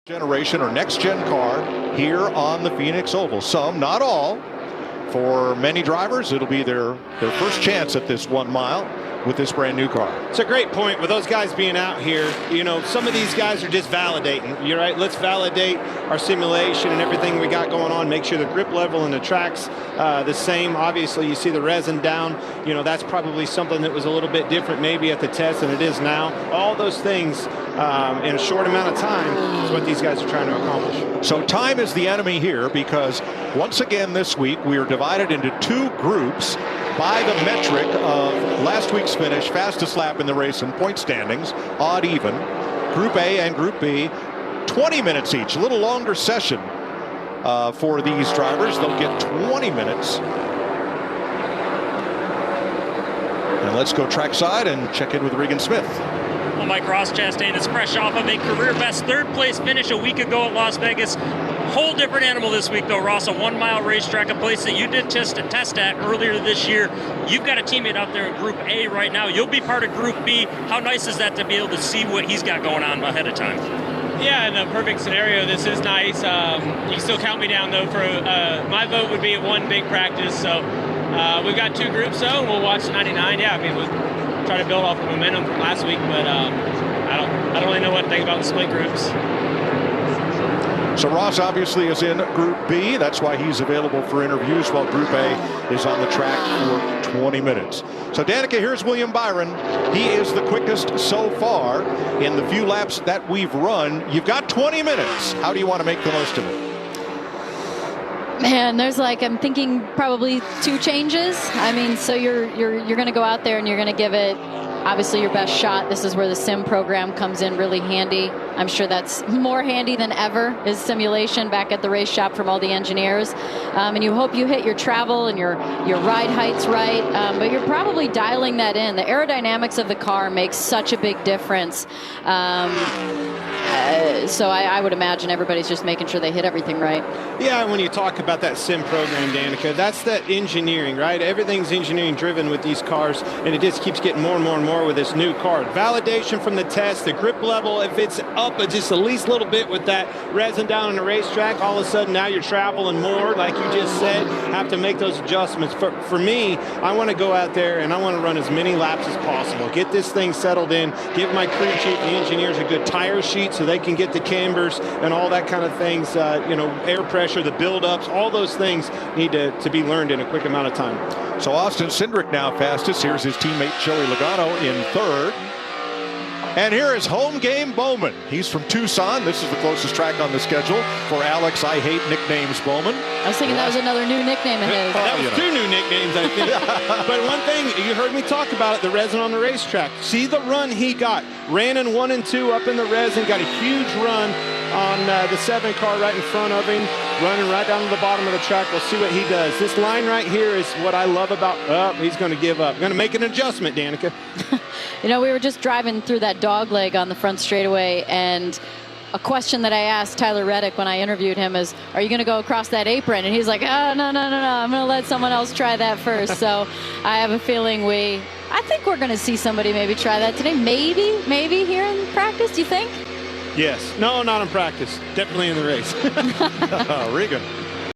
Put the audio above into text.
Generation or next-gen car here on the Phoenix Oval. Some, not all. For many drivers, it'll be their first chance at this 1 mile with this brand new car. It's a great point with those guys being out here. You know, some of these guys are just validating. You're right. Let's validate our simulation and everything we got going on. Make sure the grip level and the track's the same. Obviously, you see the resin down. You know, that's probably something that was a little bit different maybe at the test than it is now. All those things in a short amount of time is what these guys are trying to accomplish. So time is the enemy here because once again this week we are divided into two groups by the metric of last week's finish, fastest lap in the race and point standings, odd even. Group A and Group B, 20 minutes each, a little longer session for these drivers. They'll get 20 minutes. And let's go trackside and check in with Regan Smith. Well, Mike Ross Chastain is fresh off of a career best third place finish a week ago at Las Vegas. Whole different animal this week, though, Ross. A 1 mile racetrack, a place that you did test at earlier this year. You've got a teammate out there in Group A right now. You'll be part of Group B. How nice is that to be able to see what he's got going on ahead of time? Yeah, in a perfect scenario, this is nice. You can still count me down, though. For my vote would be at one big practice. So we've got two groups, though, and we'll watch 99. Yeah, I mean, we'll try to build off the momentum from last week, but I don't really know what to think about the split groups. So Ross obviously is in Group B. That's why he's available for interviews while Group A is on the track for 20 minutes. So Danica, here's William Byron. He is the quickest so far in the few laps that we've run. You've got 20 minutes. How do you want to make the most of it? Man, there's I'm thinking probably two changes. I mean, so you're going to go out there and you're going to give it obviously your best shot. This is where the sim program comes in really handy. I'm sure that's more handy than ever is simulation back at the race shop from all the engineers. And you hope you hit your travel and your ride heights right, but you're probably dialing that in. The aerodynamics of the car makes such a big difference. So I would imagine everybody's just making sure they hit everything right. Yeah, when you talk about that sim program, Danica, that's that engineering, right? Everything's engineering driven with these cars, and it just keeps getting more and more and more with this new car. Validation from the test, the grip level, if it's up just the least little bit with that resin down on the racetrack, all of a sudden now you're traveling more, like you just said, have to make those adjustments. For me, I want to go out there and I want to run as many laps as possible. Get this thing settled in, give my crew chief, the engineers, a good tire sheet so they can get the cambers and all that kind of things, you know, air pressure, the buildups, all those things need to be learned in a quick amount of time. So Austin Cindric now fastest. Here's his teammate Joey Logano in third. And here is Home Game Bowman. He's from Tucson. This is the closest track on the schedule for Alex I Hate Nicknames Bowman. I was thinking that was another new nickname of his. That was two new nicknames, I think. But one thing, you heard me talk about it, the resin on the racetrack. See the run he got. Ran in 1 and 2 up in the resin, got a huge run on the 7 car right in front of him, running right down to the bottom of the track. We'll see what he does. This line right here is what I love about, he's going to give up. Going to make an adjustment, Danica. You know, we were just driving through that dog leg on the front straightaway, and a question that I asked Tyler Reddick when I interviewed him is, are you going to go across that apron? And he's like, oh, no, I'm going to let someone else try that first. So I have a feeling I think we're going to see somebody maybe try that today. Maybe here in practice, do you think? Yes. No, not in practice. Definitely in the race. Regan.